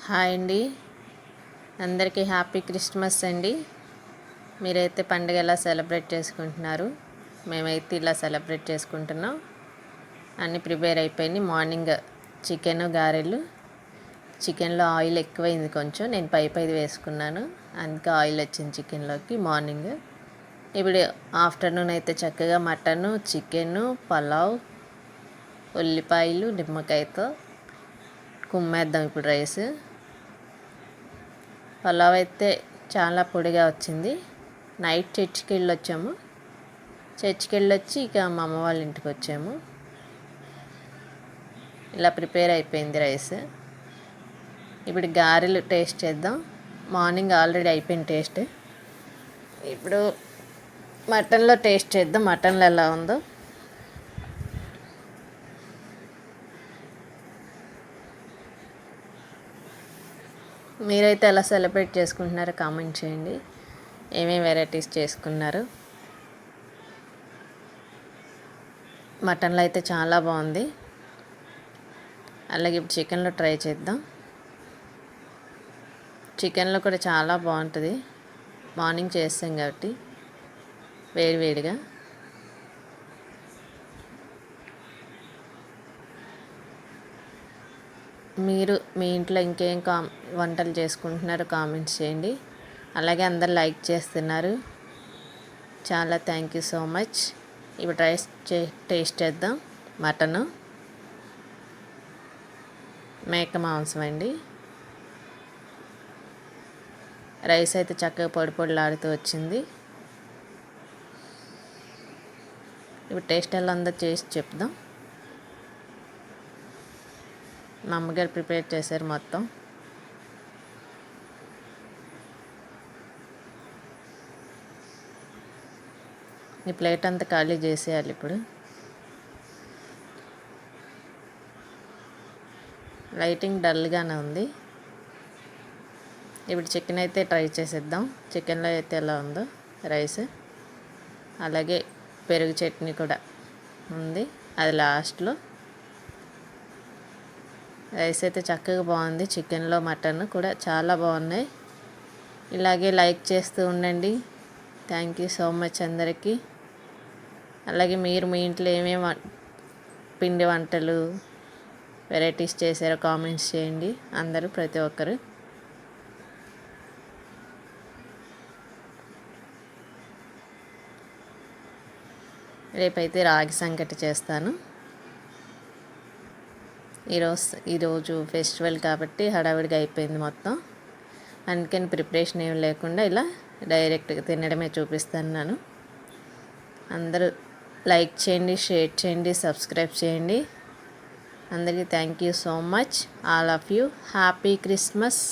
Hi అండి, అందరికీ happy Christmas అండి. మీరైతే పండుగ ఎలా సెలబ్రేట్ చేసుకుంటున్నారు? మేమైతే ఇలా సెలబ్రేట్ చేసుకుంటున్నాం. అన్నీ ప్రిపేర్ అయిపోయినాయి. మార్నింగ్ చికెన్ గారెలు. చికెన్లో ఆయిల్ ఎక్కువైంది కొంచెం, నేను పైది వేసుకున్నాను, అందుకే ఆయిల్ వచ్చింది చికెన్లోకి మార్నింగ్. ఇప్పుడు ఆఫ్టర్నూన్ అయితే చక్కగా మటను, చికెను, పలావ్, ఉల్లిపాయలు, నిమ్మకాయతో కుమ్మేద్దాం. ఇప్పుడు రైస్ పలావ్ అయితే చాలా పొడిగా వచ్చింది. నైట్ చర్చికి వెళ్ళొచ్చాము. చర్చికి వెళ్ళొచ్చి ఇక మా అమ్మ వాళ్ళ ఇంటికి వచ్చాము. ఇలా ప్రిపేర్ అయిపోయింది రైస్. ఇప్పుడు గారెలు టేస్ట్ చేద్దాం. మార్నింగ్ ఆల్రెడీ అయిపోయింది టేస్ట్. ఇప్పుడు మటన్లో టేస్ట్ చేద్దాం, మటన్లో ఎలా ఉందో. మీరైతే ఎలా సెలబ్రేట్ చేసుకుంటున్నారో కామెంట్ చేయండి. ఏమేమి వెరైటీస్ చేసుకున్నారు? మటన్లో అయితే చాలా బాగుంది. అలాగే ఇప్పుడు చికెన్లో ట్రై చేద్దాం. చికెన్లో కూడా చాలా బాగుంటుంది. మార్నింగ్ చేస్తాం కాబట్టి వేడివేడిగా. మీరు మీ ఇంట్లో ఇంకేం వంటలు చేసుకుంటున్నారో కామెంట్స్ చేయండి. అలాగే అందరు లైక్ చేస్తున్నారు, చాలా థ్యాంక్ యూ సో మచ్. ఇప్పుడు టేస్ట్ చేద్దాం. మటను, మేక మాంసం అండి. రైస్ అయితే చక్కగా పొడి పొడిలాడుతూ వచ్చింది. ఇప్పుడు టేస్ట్ ఎలా ఉందో చేసి చెప్దాం. మా అమ్మగారు ప్రిపేర్ చేశారు మొత్తం. ఈ ప్లేట్ అంతా ఖాళీ చేసేయాలి. ఇప్పుడు లైటింగ్ డల్గానే ఉంది. ఇప్పుడు చికెన్ అయితే ట్రై చేసేద్దాం. చికెన్లో అయితే ఎలా ఉందో రైస్. అలాగే పెరుగు చట్నీ కూడా ఉంది, అది లాస్ట్లో. రైస్ అయితే చక్కగా బాగుంది. చికెన్లో మటన్ కూడా చాలా బాగున్నాయి. ఇలాగే లైక్ చేస్తూ ఉండండి. థ్యాంక్ యూ సో మచ్ అందరికీ. అలాగే మీరు మీ ఇంట్లో ఏమేమి పిండి వంటలు వెరైటీస్ చేశారో కామెంట్స్ చేయండి అందరూ, ప్రతి ఒక్కరు. రేపైతే రాగి సంకటి చేస్తాను. ఈరోజు ఫెస్టివల్ కాబట్టి హడావిడిగా అయిపోయింది మొత్తం. అందుకని ప్రిపరేషన్ ఏం లేకుండా ఇలా డైరెక్ట్గా తినడమే చూపిస్తున్నాను. అందరూ లైక్ చేయండి, షేర్ చేయండి, సబ్స్క్రైబ్ చేయండి. అందరికీ thank you so much. All of you happy Christmas.